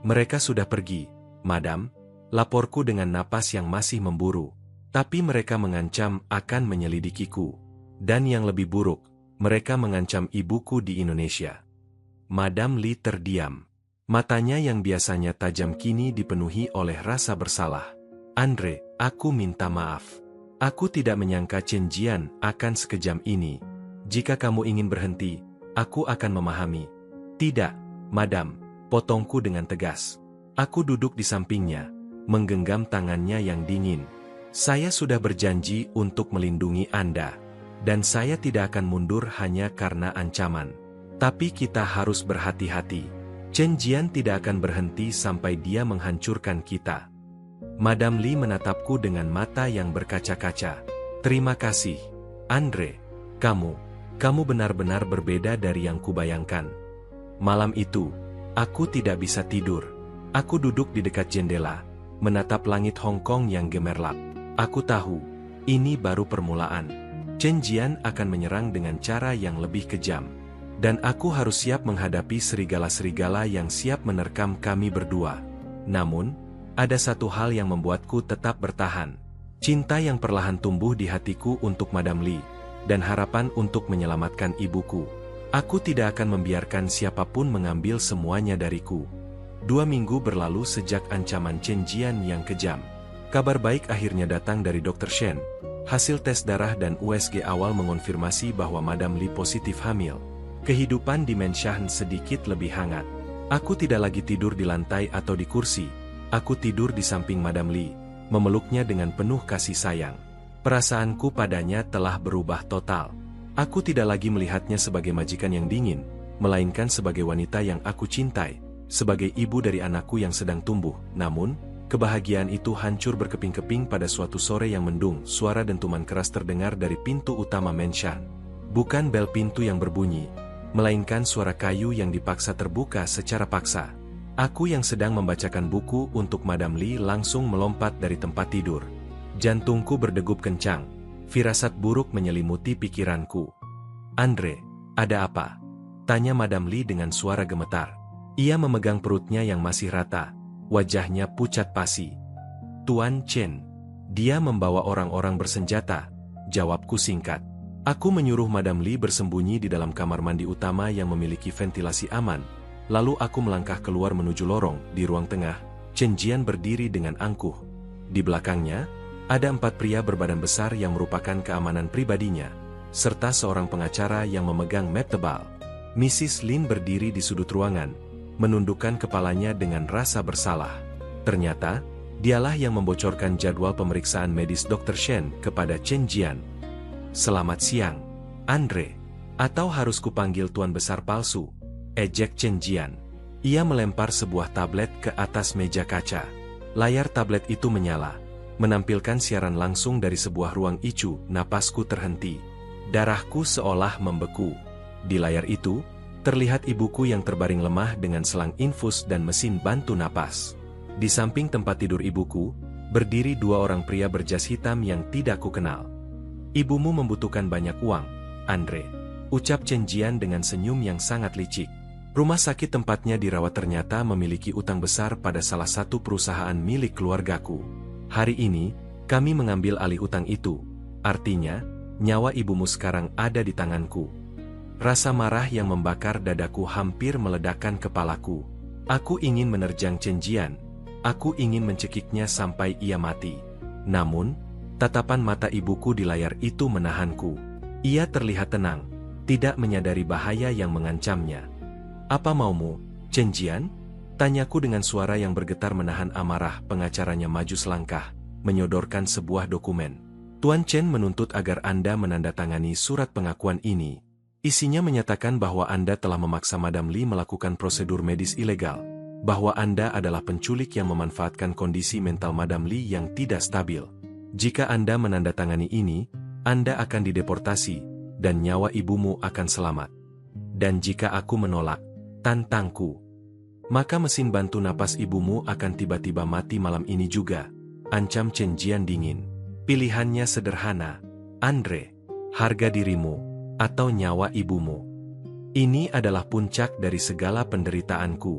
"Mereka sudah pergi, Madam," laporku dengan napas yang masih memburu. "Tapi mereka mengancam akan menyelidikiku. Dan yang lebih buruk, mereka mengancam ibuku di Indonesia." Madam Lee terdiam. Matanya yang biasanya tajam kini dipenuhi oleh rasa bersalah. "Andre, aku minta maaf. Aku tidak menyangka Chen Jian akan sekejam ini. Jika kamu ingin berhenti, aku akan memahami." "Tidak, Madam," potongku dengan tegas. Aku duduk di sampingnya, menggenggam tangannya yang dingin. "Saya sudah berjanji untuk melindungi Anda. Dan saya tidak akan mundur hanya karena ancaman. Tapi kita harus berhati-hati. Chen Jian tidak akan berhenti sampai dia menghancurkan kita." Madam Lee menatapku dengan mata yang berkaca-kaca. "Terima kasih, Andre. Kamu benar-benar berbeda dari yang kubayangkan." Malam itu, aku tidak bisa tidur. Aku duduk di dekat jendela, menatap langit Hong Kong yang gemerlap. Aku tahu, ini baru permulaan. Chen Jian akan menyerang dengan cara yang lebih kejam. Dan aku harus siap menghadapi serigala-serigala yang siap menerkam kami berdua. Namun, ada satu hal yang membuatku tetap bertahan. Cinta yang perlahan tumbuh di hatiku untuk Madam Lee, dan harapan untuk menyelamatkan ibuku. Aku tidak akan membiarkan siapapun mengambil semuanya dariku. 2 minggu berlalu sejak ancaman Chen Jian yang kejam. Kabar baik akhirnya datang dari Dr. Shen. Hasil tes darah dan USG awal mengonfirmasi bahwa Madam Lee positif hamil. Kehidupan di Mansion sedikit lebih hangat. Aku tidak lagi tidur di lantai atau di kursi. Aku tidur di samping Madam Lee, memeluknya dengan penuh kasih sayang. Perasaanku padanya telah berubah total. Aku tidak lagi melihatnya sebagai majikan yang dingin, melainkan sebagai wanita yang aku cintai, sebagai ibu dari anakku yang sedang tumbuh. Namun, kebahagiaan itu hancur berkeping-keping pada suatu sore yang mendung. Suara dentuman keras terdengar dari pintu utama Mansion. Bukan bel pintu yang berbunyi, melainkan suara kayu yang dipaksa terbuka secara paksa. Aku yang sedang membacakan buku untuk Madam Lee langsung melompat dari tempat tidur. Jantungku berdegup kencang, firasat buruk menyelimuti pikiranku. "Andre, ada apa?" tanya Madam Lee dengan suara gemetar. Ia memegang perutnya yang masih rata, wajahnya pucat pasi. "Tuan Chen, dia membawa orang-orang bersenjata," jawabku singkat. Aku menyuruh Madam Lee bersembunyi di dalam kamar mandi utama yang memiliki ventilasi aman. Lalu aku melangkah keluar menuju lorong. Di ruang tengah, Chen Jian berdiri dengan angkuh. Di belakangnya, ada 4 pria berbadan besar yang merupakan keamanan pribadinya, serta seorang pengacara yang memegang map tebal. Mrs. Lin berdiri di sudut ruangan, menundukkan kepalanya dengan rasa bersalah. Ternyata, dialah yang membocorkan jadwal pemeriksaan medis Dr. Shen kepada Chen Jian. "Selamat siang, Andre. Atau harus kupanggil Tuan Besar palsu?" ejek Chen Jian. Ia melempar sebuah tablet ke atas meja kaca. Layar tablet itu menyala, menampilkan siaran langsung dari sebuah ruang ICU. Napasku terhenti. Darahku seolah membeku. Di layar itu, terlihat ibuku yang terbaring lemah dengan selang infus dan mesin bantu napas. Di samping tempat tidur ibuku, berdiri 2 orang pria berjas hitam yang tidak kukenal. "Ibumu membutuhkan banyak uang, Andre," ucap Chen Jian dengan senyum yang sangat licik. Rumah sakit tempatnya dirawat ternyata memiliki utang besar pada salah satu perusahaan milik keluargaku. Hari ini, kami mengambil alih utang itu. Artinya, nyawa ibumu sekarang ada di tanganku. Rasa marah yang membakar dadaku hampir meledakkan kepalaku. Aku ingin menerjang Chen Jian. Aku ingin mencekiknya sampai ia mati. Namun, tatapan mata ibuku di layar itu menahanku. Ia terlihat tenang, tidak menyadari bahaya yang mengancamnya. "Apa maumu, Chen Jian?" tanyaku dengan suara yang bergetar menahan amarah. Pengacaranya maju selangkah, menyodorkan sebuah dokumen. "Tuan Chen menuntut agar Anda menandatangani surat pengakuan ini. Isinya menyatakan bahwa Anda telah memaksa Madam Lee melakukan prosedur medis ilegal, bahwa Anda adalah penculik yang memanfaatkan kondisi mental Madam Lee yang tidak stabil. Jika Anda menandatangani ini, Anda akan dideportasi, dan nyawa ibumu akan selamat. Dan jika aku menolak, tantangku, maka mesin bantu napas ibumu akan tiba-tiba mati malam ini juga, ancam Chen Jian dingin. Pilihannya sederhana, Andre, harga dirimu, atau nyawa ibumu. Ini adalah puncak dari segala penderitaanku.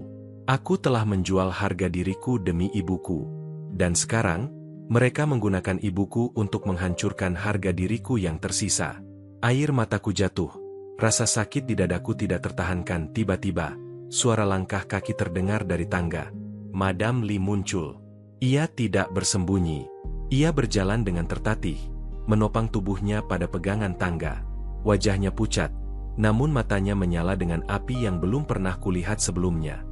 Aku telah menjual harga diriku demi ibuku. Dan sekarang, mereka menggunakan ibuku untuk menghancurkan harga diriku yang tersisa. Air mataku jatuh. Rasa sakit di dadaku tidak tertahankan. Tiba-tiba, suara langkah kaki terdengar dari tangga. Madam Li muncul. Ia tidak bersembunyi. Ia berjalan dengan tertatih, menopang tubuhnya pada pegangan tangga. Wajahnya pucat, namun matanya menyala dengan api yang belum pernah kulihat sebelumnya.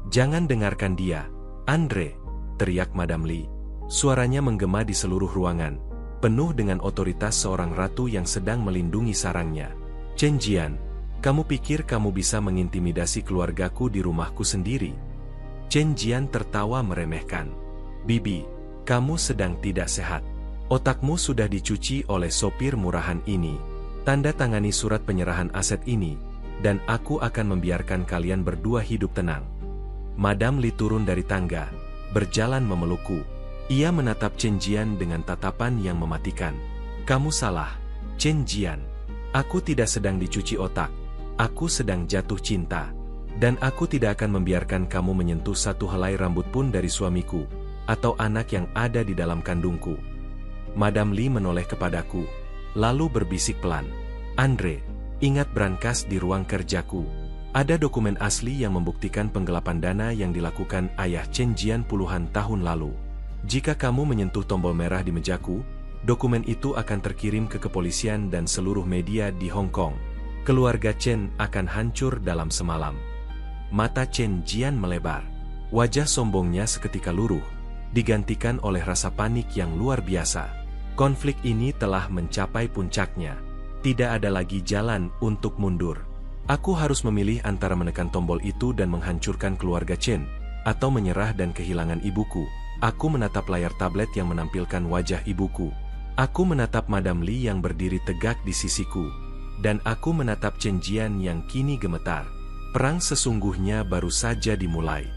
"Jangan dengarkan dia, Andre," teriak Madam Li. Suaranya menggema di seluruh ruangan, penuh dengan otoritas seorang ratu yang sedang melindungi sarangnya. "Chen Jian, kamu pikir kamu bisa mengintimidasi keluargaku di rumahku sendiri?" Chen Jian tertawa meremehkan. "Bibi, kamu sedang tidak sehat. Otakmu sudah dicuci oleh sopir murahan ini. Tanda tangani surat penyerahan aset ini, dan aku akan membiarkan kalian berdua hidup tenang." Madam Li turun dari tangga, berjalan memelukku. Ia menatap Chen Jian dengan tatapan yang mematikan. "Kamu salah, Chen Jian. Aku tidak sedang dicuci otak. Aku sedang jatuh cinta. Dan aku tidak akan membiarkan kamu menyentuh satu helai rambut pun dari suamiku, atau anak yang ada di dalam kandungku." Madam Li menoleh kepadaku, lalu berbisik pelan. "Andre, ingat brankas di ruang kerjaku. Ada dokumen asli yang membuktikan penggelapan dana yang dilakukan ayah Chen Jian puluhan tahun lalu. Jika kamu menyentuh tombol merah di mejaku, dokumen itu akan terkirim ke kepolisian dan seluruh media di Hong Kong. Keluarga Chen akan hancur dalam semalam." Mata Chen Jian melebar. Wajah sombongnya seketika luruh, digantikan oleh rasa panik yang luar biasa. Konflik ini telah mencapai puncaknya. Tidak ada lagi jalan untuk mundur. Aku harus memilih antara menekan tombol itu dan menghancurkan keluarga Chen, atau menyerah dan kehilangan ibuku. Aku menatap layar tablet yang menampilkan wajah ibuku. Aku menatap Madam Li yang berdiri tegak di sisiku. Dan aku menatap Chen Jian yang kini gemetar. Perang sesungguhnya baru saja dimulai.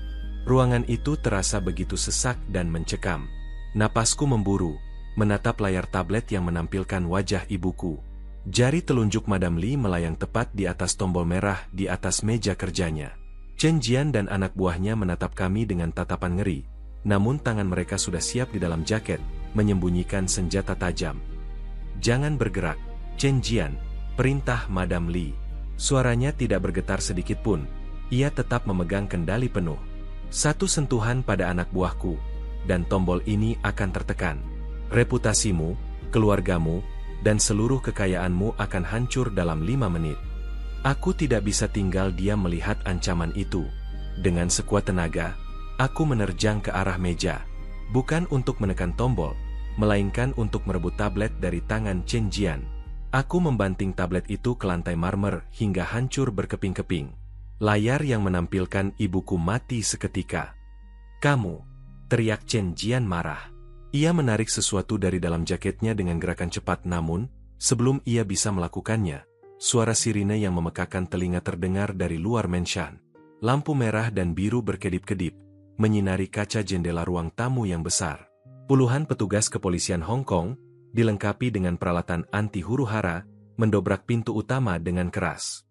Ruangan itu terasa begitu sesak dan mencekam. Napasku memburu, menatap layar tablet yang menampilkan wajah ibuku. Jari telunjuk Madam Li melayang tepat di atas tombol merah di atas meja kerjanya. Chen Jian dan anak buahnya menatap kami dengan tatapan ngeri, namun tangan mereka sudah siap di dalam jaket, menyembunyikan senjata tajam. "Jangan bergerak, Chen Jian," perintah Madam Li. Suaranya tidak bergetar sedikit pun, ia tetap memegang kendali penuh. "Satu sentuhan pada anak buahku, dan tombol ini akan tertekan. Reputasimu, keluargamu, dan seluruh kekayaanmu akan hancur dalam 5 menit. Aku tidak bisa tinggal diam melihat ancaman itu." Dengan sekuat tenaga, aku menerjang ke arah meja, bukan untuk menekan tombol, melainkan untuk merebut tablet dari tangan Chen Jian. Aku membanting tablet itu ke lantai marmer hingga hancur berkeping-keping. Layar yang menampilkan ibuku mati seketika. "Kamu!" teriak Chen Jian marah. Ia menarik sesuatu dari dalam jaketnya dengan gerakan cepat, namun, sebelum ia bisa melakukannya, suara sirine yang memekakan telinga terdengar dari luar menshan. Lampu merah dan biru berkedip-kedip, menyinari kaca jendela ruang tamu yang besar. Puluhan petugas kepolisian Hong Kong, dilengkapi dengan peralatan anti huru-hara, mendobrak pintu utama dengan keras.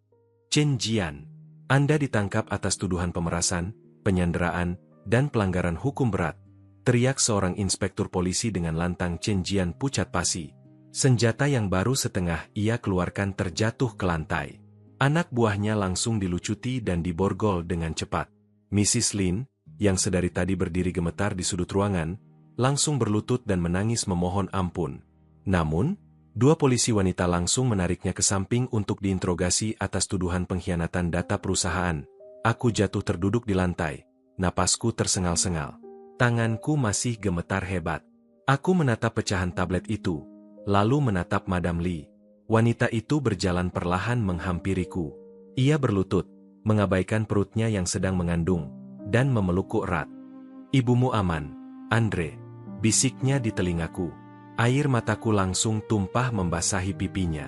"Chen Jian, Anda ditangkap atas tuduhan pemerasan, penyanderaan, dan pelanggaran hukum berat," teriak seorang inspektur polisi dengan lantang. Chen Jian pucat pasi. Senjata yang baru setengah ia keluarkan terjatuh ke lantai. Anak buahnya langsung dilucuti dan diborgol dengan cepat. Mrs. Lin, yang sedari tadi berdiri gemetar di sudut ruangan, langsung berlutut dan menangis memohon ampun. Namun, 2 polisi wanita langsung menariknya ke samping untuk diinterogasi atas tuduhan pengkhianatan data perusahaan. Aku jatuh terduduk di lantai, napasku tersengal-sengal. Tanganku masih gemetar hebat. Aku menatap pecahan tablet itu, lalu menatap Madam Li. Wanita itu berjalan perlahan menghampiriku. Ia berlutut, mengabaikan perutnya yang sedang mengandung, dan memelukku erat. "Ibumu aman, Andre," bisiknya di telingaku. Air mataku langsung tumpah membasahi pipinya.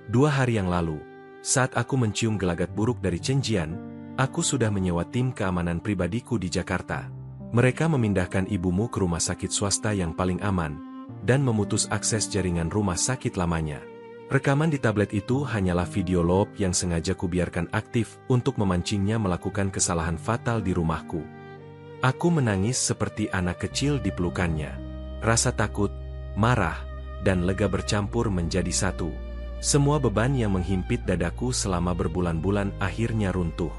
2 hari yang lalu, saat aku mencium gelagat buruk dari Chen Jian, aku sudah menyewa tim keamanan pribadiku di Jakarta. Mereka memindahkan ibumu ke rumah sakit swasta yang paling aman, dan memutus akses jaringan rumah sakit lamanya. Rekaman di tablet itu hanyalah video log yang sengaja kubiarkan aktif untuk memancingnya melakukan kesalahan fatal di rumahku. Aku menangis seperti anak kecil di pelukannya. Rasa takut, marah, dan lega bercampur menjadi satu. Semua beban yang menghimpit dadaku selama berbulan-bulan akhirnya runtuh.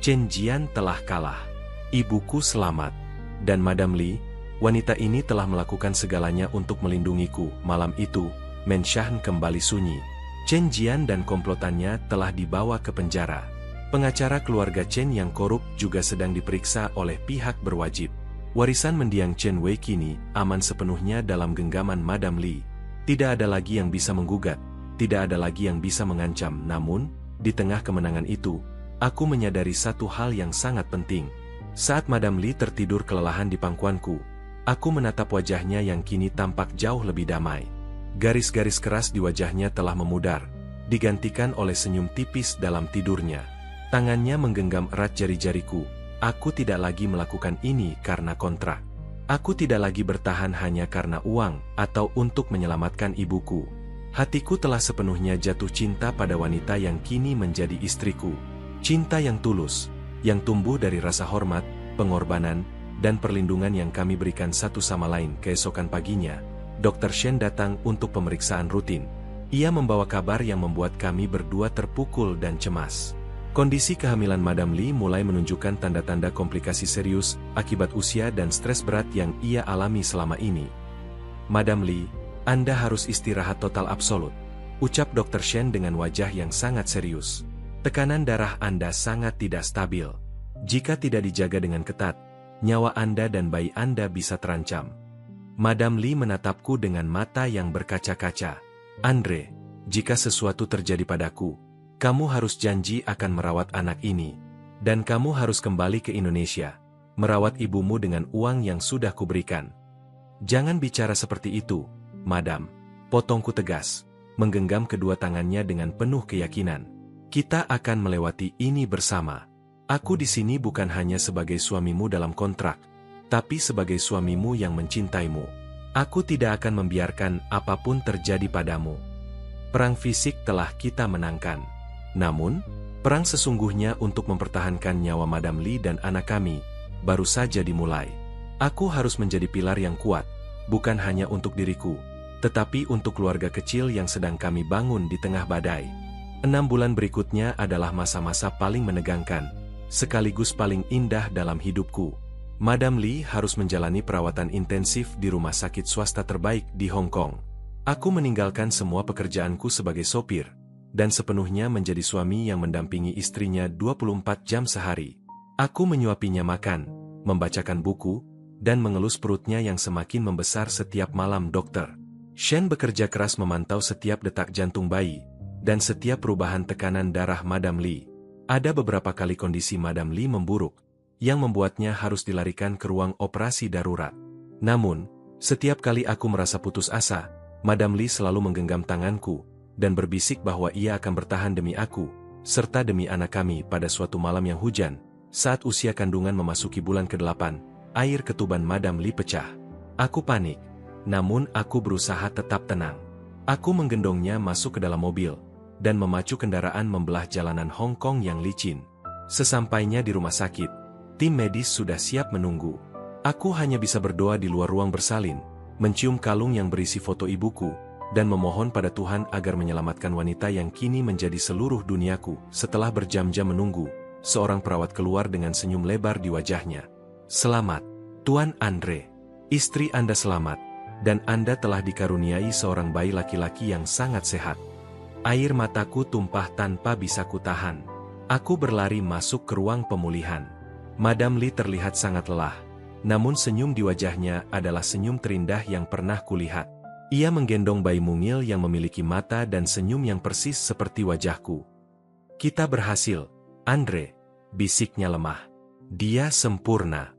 Chen Jian telah kalah. Ibuku selamat. Dan Madam Li, wanita ini telah melakukan segalanya untuk melindungiku. Malam itu, Menshan kembali sunyi. Chen Jian dan komplotannya telah dibawa ke penjara. Pengacara keluarga Chen yang korup juga sedang diperiksa oleh pihak berwajib. Warisan mendiang Chen Wei kini aman sepenuhnya dalam genggaman Madam Li. Tidak ada lagi yang bisa menggugat, tidak ada lagi yang bisa mengancam. Namun, di tengah kemenangan itu, aku menyadari satu hal yang sangat penting. Saat Madam Li tertidur kelelahan di pangkuanku, aku menatap wajahnya yang kini tampak jauh lebih damai. Garis-garis keras di wajahnya telah memudar, digantikan oleh senyum tipis dalam tidurnya. Tangannya menggenggam erat jari-jariku. Aku tidak lagi melakukan ini karena kontrak. Aku tidak lagi bertahan hanya karena uang atau untuk menyelamatkan ibuku. Hatiku telah sepenuhnya jatuh cinta pada wanita yang kini menjadi istriku. Cinta yang tulus, yang tumbuh dari rasa hormat, pengorbanan, dan perlindungan yang kami berikan satu sama lain. Keesokan paginya, Dr. Shen datang untuk pemeriksaan rutin. Ia membawa kabar yang membuat kami berdua terpukul dan cemas. Kondisi kehamilan Madam Li mulai menunjukkan tanda-tanda komplikasi serius akibat usia dan stres berat yang ia alami selama ini. Madam Li, Anda harus istirahat total absolut, ucap Dr. Shen dengan wajah yang sangat serius. Tekanan darah Anda sangat tidak stabil. Jika tidak dijaga dengan ketat, nyawa Anda dan bayi Anda bisa terancam. Madam Li menatapku dengan mata yang berkaca-kaca. Andre, jika sesuatu terjadi padaku, kamu harus janji akan merawat anak ini. Dan kamu harus kembali ke Indonesia, merawat ibumu dengan uang yang sudah kuberikan. Jangan bicara seperti itu, Madam. Potongku tegas, menggenggam kedua tangannya dengan penuh keyakinan. Kita akan melewati ini bersama. Aku di sini bukan hanya sebagai suamimu dalam kontrak, tapi sebagai suamimu yang mencintaimu. Aku tidak akan membiarkan apapun terjadi padamu. Perang fisik telah kita menangkan. Namun, perang sesungguhnya untuk mempertahankan nyawa Madam Li dan anak kami, baru saja dimulai. Aku harus menjadi pilar yang kuat, bukan hanya untuk diriku, tetapi untuk keluarga kecil yang sedang kami bangun di tengah badai. 6 bulan berikutnya adalah masa-masa paling menegangkan, sekaligus paling indah dalam hidupku. Madam Li harus menjalani perawatan intensif di rumah sakit swasta terbaik di Hong Kong. Aku meninggalkan semua pekerjaanku sebagai sopir, dan sepenuhnya menjadi suami yang mendampingi istrinya 24 jam sehari. Aku menyuapinya makan, membacakan buku, dan mengelus perutnya yang semakin membesar setiap malam. Dr. Shen bekerja keras memantau setiap detak jantung bayi, dan setiap perubahan tekanan darah Madam Li. Ada beberapa kali kondisi Madam Li memburuk, yang membuatnya harus dilarikan ke ruang operasi darurat. Namun, setiap kali aku merasa putus asa, Madam Li selalu menggenggam tanganku, dan berbisik bahwa ia akan bertahan demi aku, serta demi anak kami. Pada suatu malam yang hujan, saat usia kandungan memasuki bulan ke-8, air ketuban Madam Li pecah. Aku panik, namun aku berusaha tetap tenang. Aku menggendongnya masuk ke dalam mobil, dan memacu kendaraan membelah jalanan Hong Kong yang licin. Sesampainya di rumah sakit, tim medis sudah siap menunggu. Aku hanya bisa berdoa di luar ruang bersalin, mencium kalung yang berisi foto ibuku, dan memohon pada Tuhan agar menyelamatkan wanita yang kini menjadi seluruh duniaku. Setelah berjam-jam menunggu, seorang perawat keluar dengan senyum lebar di wajahnya. Selamat, Tuan Andre. Istri Anda selamat, dan Anda telah dikaruniai seorang bayi laki-laki yang sangat sehat. Air mataku tumpah tanpa bisa kutahan. Aku berlari masuk ke ruang pemulihan. Madam Li terlihat sangat lelah, namun senyum di wajahnya adalah senyum terindah yang pernah kulihat. Ia menggendong bayi mungil yang memiliki mata dan senyum yang persis seperti wajahku. Kita berhasil, Andre, bisiknya lemah. Dia sempurna.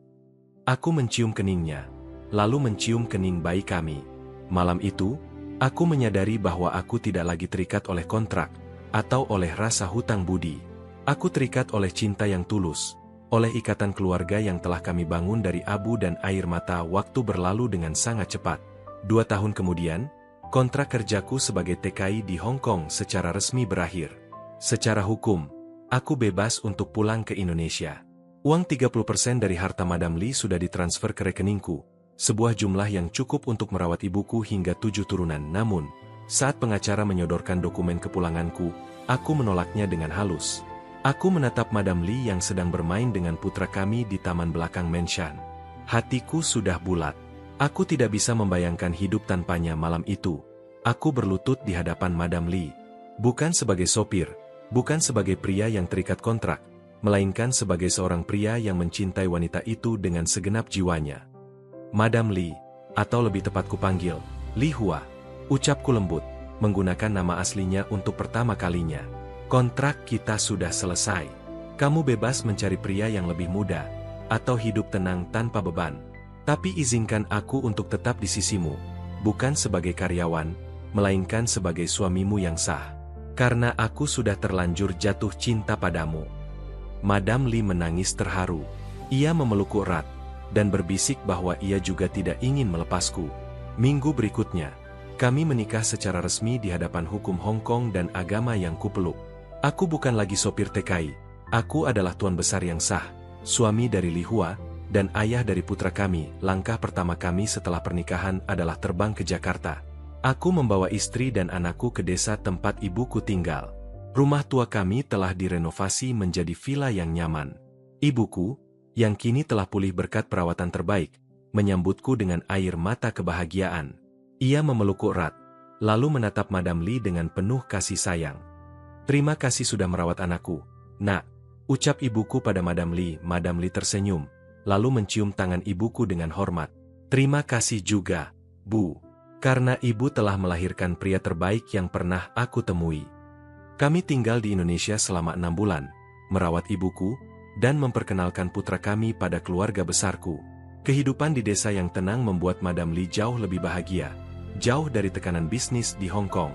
Aku mencium keningnya, lalu mencium kening bayi kami. Malam itu, Aku menyadari bahwa aku tidak lagi terikat oleh kontrak, atau oleh rasa hutang budi. Aku terikat oleh cinta yang tulus, oleh ikatan keluarga yang telah kami bangun dari abu dan air mata. Waktu berlalu dengan sangat cepat. 2 tahun kemudian, kontrak kerjaku sebagai TKI di Hong Kong secara resmi berakhir. Secara hukum, aku bebas untuk pulang ke Indonesia. Uang 30% dari harta Madam Lee sudah ditransfer ke rekeningku, sebuah jumlah yang cukup untuk merawat ibuku hingga 7 turunan. Namun, saat pengacara menyodorkan dokumen kepulanganku, aku menolaknya dengan halus. Aku menatap Madam Lee yang sedang bermain dengan putra kami di taman belakang mansion. Hatiku sudah bulat. Aku tidak bisa membayangkan hidup tanpanya. Malam itu, aku berlutut di hadapan Madam Lee. Bukan sebagai sopir, bukan sebagai pria yang terikat kontrak, melainkan sebagai seorang pria yang mencintai wanita itu dengan segenap jiwanya. Madam Lee, atau lebih tepat kupanggil, Li Hua, ucapku lembut, menggunakan nama aslinya untuk pertama kalinya. Kontrak kita sudah selesai. Kamu bebas mencari pria yang lebih muda, atau hidup tenang tanpa beban. Tapi izinkan aku untuk tetap di sisimu, bukan sebagai karyawan, melainkan sebagai suamimu yang sah. Karena aku sudah terlanjur jatuh cinta padamu. Madam Lee menangis terharu. Ia memelukku erat, dan berbisik bahwa ia juga tidak ingin melepasku. Minggu berikutnya, kami menikah secara resmi di hadapan hukum Hong Kong dan agama yang kupeluk. Aku bukan lagi sopir TKI, aku adalah tuan besar yang sah, suami dari Li Hua, dan ayah dari putra kami. Langkah pertama kami setelah pernikahan adalah terbang ke Jakarta. Aku membawa istri dan anakku ke desa tempat ibuku tinggal. Rumah tua kami telah direnovasi menjadi villa yang nyaman. Ibuku, yang kini telah pulih berkat perawatan terbaik, menyambutku dengan air mata kebahagiaan. Ia memelukku erat, lalu menatap Madam Lee dengan penuh kasih sayang. Terima kasih sudah merawat anakku, Nak, ucap ibuku pada Madam Lee. Madam Lee tersenyum, lalu mencium tangan ibuku dengan hormat. Terima kasih juga, Bu, karena ibu telah melahirkan pria terbaik yang pernah aku temui. Kami tinggal di Indonesia selama 6 bulan, merawat ibuku, dan memperkenalkan putra kami pada keluarga besarku. Kehidupan di desa yang tenang membuat Madam Lee jauh lebih bahagia, jauh dari tekanan bisnis di Hong Kong.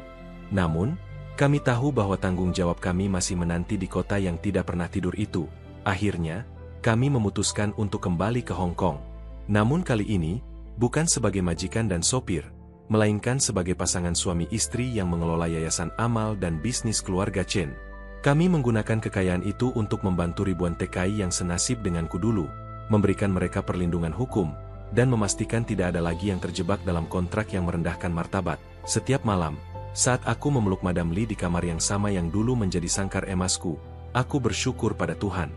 Namun, kami tahu bahwa tanggung jawab kami masih menanti di kota yang tidak pernah tidur itu. Akhirnya, kami memutuskan untuk kembali ke Hong Kong. Namun kali ini, bukan sebagai majikan dan sopir, melainkan sebagai pasangan suami istri yang mengelola yayasan amal dan bisnis keluarga Chen. Kami menggunakan kekayaan itu untuk membantu ribuan TKI yang senasib denganku dulu, memberikan mereka perlindungan hukum, dan memastikan tidak ada lagi yang terjebak dalam kontrak yang merendahkan martabat. Setiap malam, saat aku memeluk Madam Lee di kamar yang sama yang dulu menjadi sangkar emasku, aku bersyukur pada Tuhan.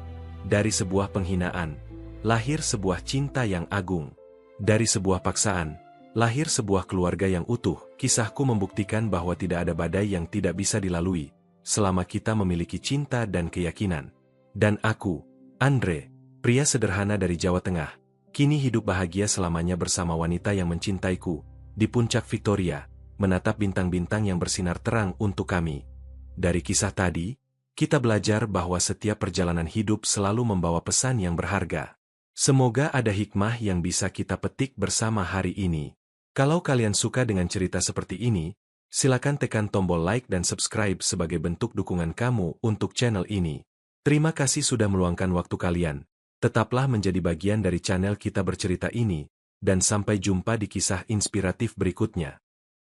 Dari sebuah penghinaan, lahir sebuah cinta yang agung. Dari sebuah paksaan, lahir sebuah keluarga yang utuh. Kisahku membuktikan bahwa tidak ada badai yang tidak bisa dilalui, selama kita memiliki cinta dan keyakinan. Dan aku, Andre, pria sederhana dari Jawa Tengah, kini hidup bahagia selamanya bersama wanita yang mencintaiku, di puncak Victoria, menatap bintang-bintang yang bersinar terang untuk kami. Dari kisah tadi, kita belajar bahwa setiap perjalanan hidup selalu membawa pesan yang berharga. Semoga ada hikmah yang bisa kita petik bersama hari ini. Kalau kalian suka dengan cerita seperti ini, silakan tekan tombol like dan subscribe sebagai bentuk dukungan kamu untuk channel ini. Terima kasih sudah meluangkan waktu kalian. Tetaplah menjadi bagian dari channel Kita Bercerita ini, dan sampai jumpa di kisah inspiratif berikutnya.